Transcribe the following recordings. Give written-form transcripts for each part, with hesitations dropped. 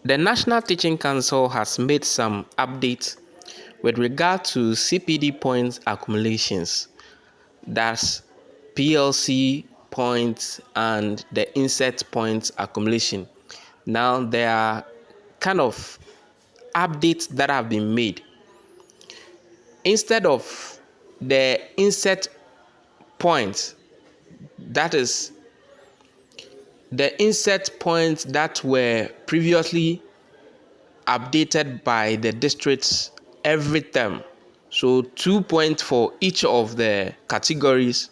The National Teaching Council has made some updates with regard to CPD points accumulations. That's PLC points and the INSET points accumulation. Now there are kind of updates that have been made. Instead of the INSET points, that is the INSET points that were previously updated by the districts every term. So 2 points for each of the categories.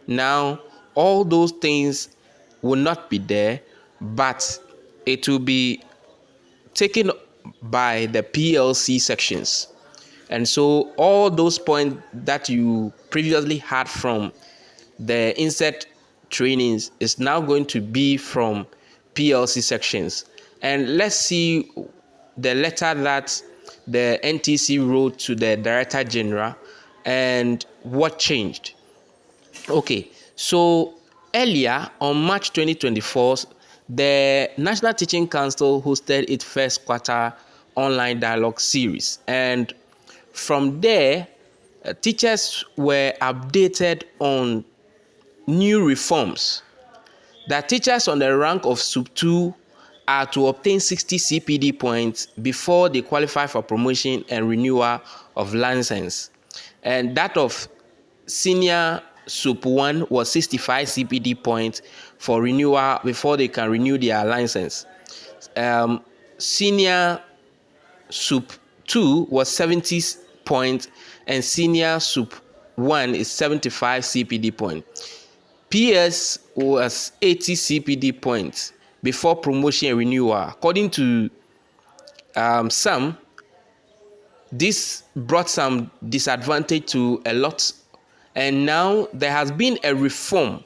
Now all those things will not be there, but it will be taken by the PLC sections. And so all those points that you previously had from the INSET trainings is now going to be from PLC sections. And let's see the letter that the NTC wrote to the Director General and what changed. Okay, so earlier on March 2024, the National Teaching Council hosted its first quarter online dialogue series, and from there, teachers were updated on new reforms. That teachers on the rank of Sub 2 are to obtain 60 CPD points before they qualify for promotion and renewal of license. And that of senior Sub 1 was 65 CPD points for renewal before they can renew their license. Senior Sub 2 was 70 points and senior Sub 1 is 75 CPD points. PS was 80 CPD points before promotion and renewal. According to some, this brought some disadvantage to a lot, and now there has been a reform,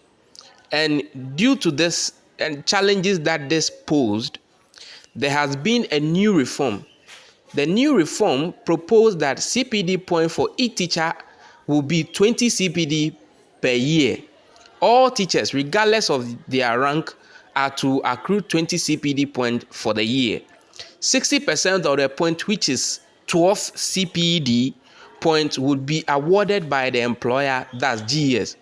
and due to this and challenges that this posed, there has been a new reform. The new reform proposed that CPD point for each teacher will be 20 CPD per year. All teachers, regardless of their rank, are to accrue 20 CPD points for the year. 60% of the point, which is 12 CPD points, would be awarded by the employer, that's GS.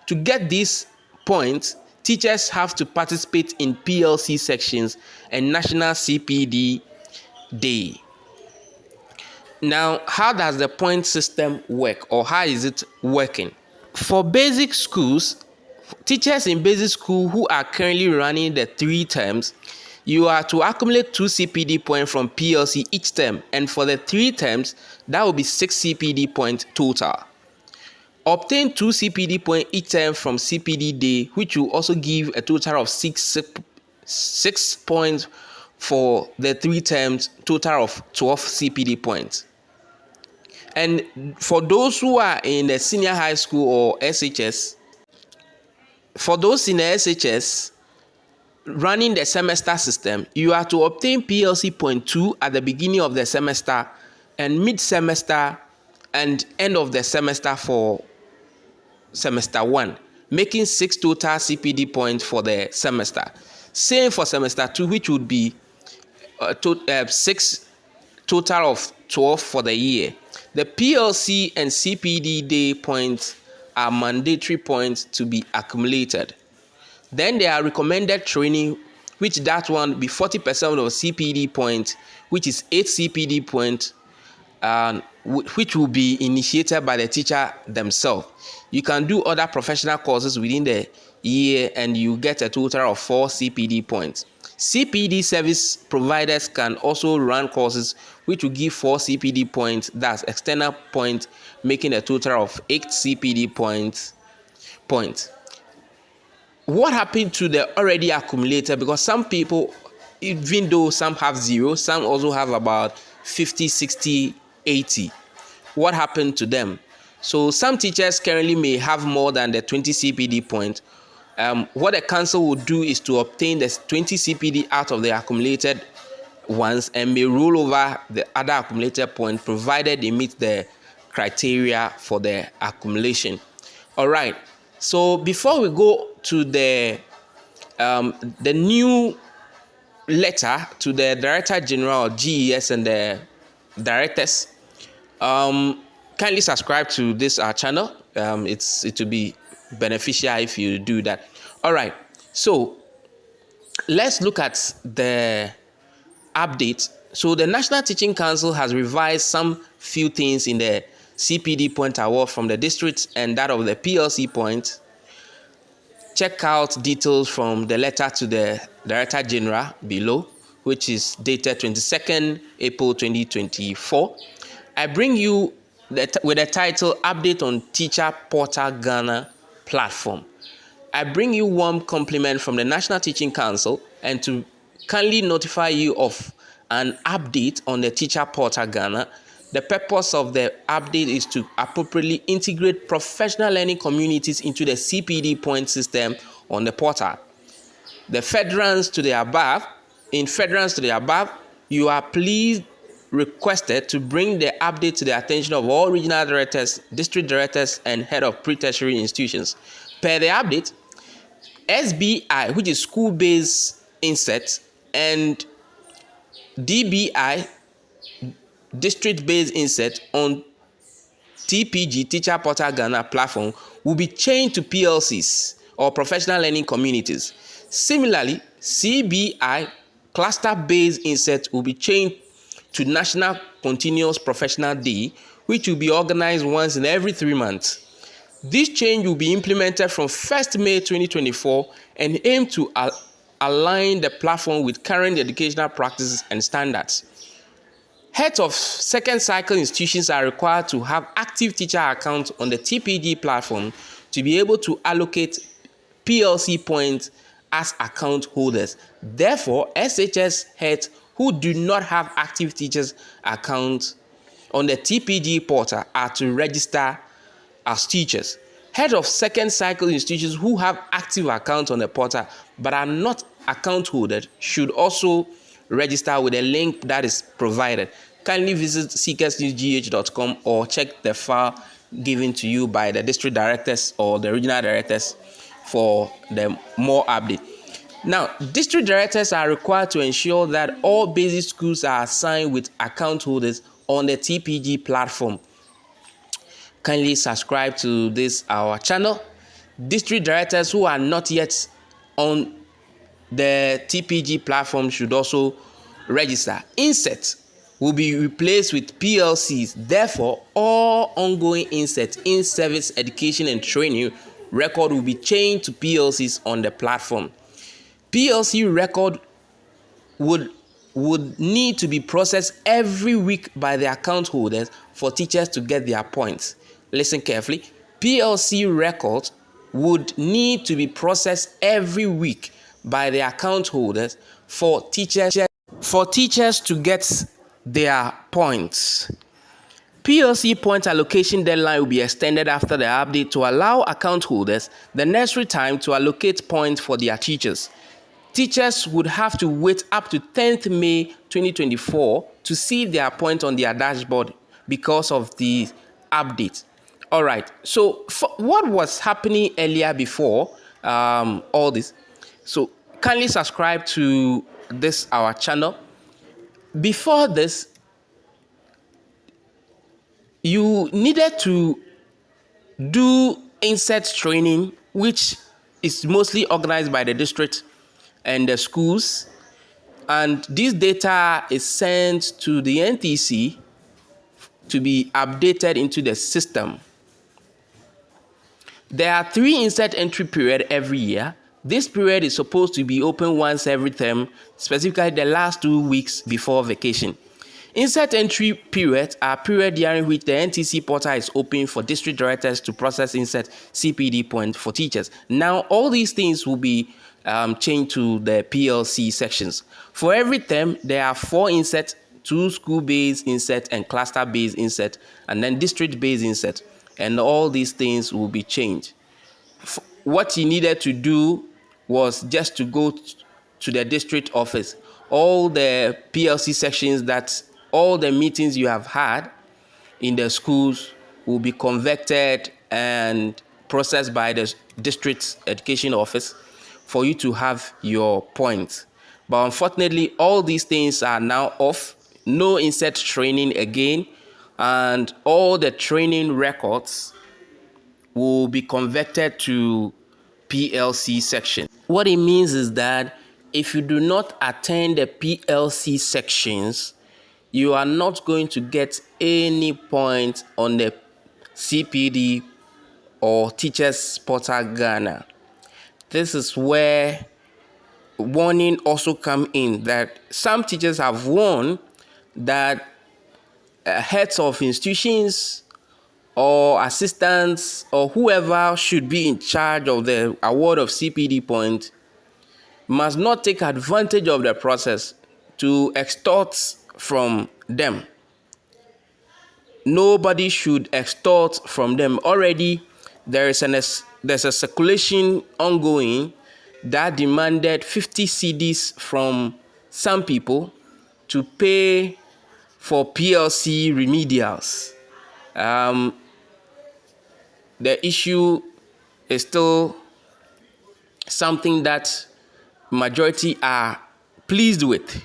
To get these points, teachers have to participate in PLC sections and National CPD Day. Now, how does the point system work, or how is it working? For basic schools, teachers in basic school who are currently running the 3 terms, you are to accumulate 2 CPD points from PLC each term, and for the 3 terms, that will be 6 CPD points total. Obtain 2 CPD points each term from CPD Day, which will also give a total of 6 points for the 3 terms, total of 12 CPD points. And for those who are in the senior high school or SHS, for those in the SHS running the semester system, you are to obtain PLC point 2 at the beginning of the semester and mid-semester and end of the semester for semester 1, making 6 total CPD points for the semester. Same for semester 2, which would be 6 total of 12 for the year. The PLC and CPD Day points are mandatory points to be accumulated. Then there are recommended training, which that one be 40% of CPD points, which is 8 CPD points, which will be initiated by the teacher themselves. You can do other professional courses within the year and you get a total of 4 CPD points. CPD service providers can also run courses which will give 4 CPD points, that's external points, making a total of 8 CPD points. What happened to the already accumulated? Because some people, even though some have 0, some also have about 50, 60, 80. What happened to them? So some teachers currently may have more than the 20 CPD points. What the council will do is to obtain the 20 CPD out of the accumulated ones and may roll over the other accumulated points provided they meet the criteria for the accumulation. All right. So before we go to the new letter to the Director General of GES and the directors. Kindly subscribe to this our channel. It will be beneficial if you do that. All right, so let's look at the update. So the National Teaching Council has revised some few things in the CPD point award from the district and that of the PLC point. Check out details from the letter to the Director General below, which is dated 22nd April 2024. I bring you with the title Update on Teacher Portal Ghana Platform. I bring you warm compliment from the National Teaching Council and to kindly notify you of an update on the Teacher Portal Ghana. The purpose of the update is to appropriately integrate professional learning communities into the CPD point system on the portal. The furtherance to the above, you are pleased requested to bring the update to the attention of all regional directors, district directors, and head of pre-tertiary institutions. Per the update, SBI, which is school-based INSET, and DBI, district-based INSET, on TPG, Teacher Portal Ghana platform, will be changed to PLCs or professional learning communities. Similarly, CBI, cluster-based INSET, will be changed to National Continuous Professional Day, which will be organized once in every 3 months. This change will be implemented from 1st May 2024 and aim to align the platform with current educational practices and standards. Heads of second cycle institutions are required to have active teacher accounts on the TPG platform to be able to allocate PLC points as account holders. Therefore, SHS heads who do not have active teachers accounts on the TPG portal are to register as teachers. Head of second cycle institutions who have active accounts on the portal but are not account holders should also register with a link that is provided. Kindly visit ckersnewsgh.com or check the file given to you by the district directors or the regional directors for the more update. Now, district directors are required to ensure that all basic schools are assigned with account holders on the TPG platform. Kindly subscribe to this our channel. District directors who are not yet on the TPG platform should also register. INSET will be replaced with PLCs. Therefore, all ongoing INSET, in-service education and training record will be changed to PLCs on the platform. PLC record would need to be processed every week by the account holders for teachers to get their points. Listen carefully. PLC records would need to be processed every week by the account holders for teachers to get their points. PLC point allocation deadline will be extended after the update to allow account holders the necessary time to allocate points for their teachers. Teachers would have to wait up to 10th May 2024 to see their point on their dashboard because of the update. All right, so what was happening earlier before all this? So kindly subscribe to this our channel. Before this, you needed to do INSET training, which is mostly organized by the district and the schools, and this data is sent to the NTC to be updated into the system. There are 3 INSET entry periods every year. This period is supposed to be open once every term, specifically the last 2 weeks before vacation. INSET entry periods are periods during which the NTC portal is open for district directors to process INSET CPD points for teachers. Now, all these things will be changed to the PLC sections. For every term, there are 4 INSET, 2 school-based INSET and cluster-based INSET, and then district-based INSET. And all these things will be changed. What you needed to do was just to go to the district office. All the PLC sections, that all the meetings you have had in the schools will be converted and processed by the district education office for you to have your points. But unfortunately, all these things are now off. No INSET training again, and all the training records will be converted to PLC section. What it means is that if you do not attend the PLC sections, you are not going to get any point on the CPD or Teachers Portal Ghana. This is where warning also come in, that some teachers have warned that heads of institutions or assistants or whoever should be in charge of the award of CPD points must not take advantage of the process to extort from them. Nobody should extort from them. Already there's a circulation ongoing that demanded 50 cedis from some people to pay for PLC remedials. The issue is still something that majority are pleased with,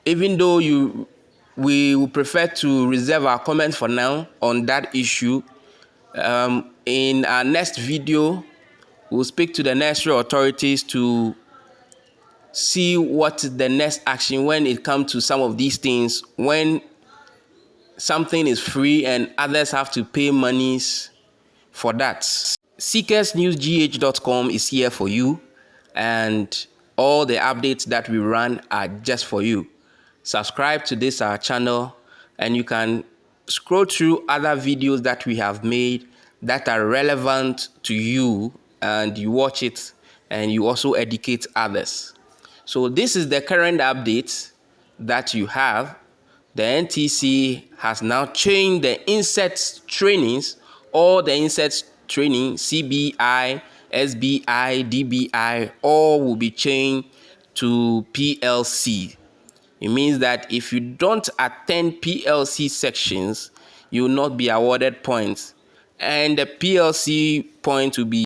even though we would prefer to reserve our comments for now on that issue. In our next video, we'll speak to the necessary authorities to see what the next action when it comes to some of these things, when something is free and others have to pay monies for that. seekersnewsgh.com is here for you, and all the updates that we run are just for you. Subscribe to this our channel, and you can scroll through other videos that we have made that are relevant to you, and you watch it and you also educate others. So this is the current update that you have. The NTC has now changed the INSET trainings. All the INSET training, CBI, SBI, DBI, all will be changed to PLC. It means that if you don't attend PLC sections, you will not be awarded points, and the PLC point will be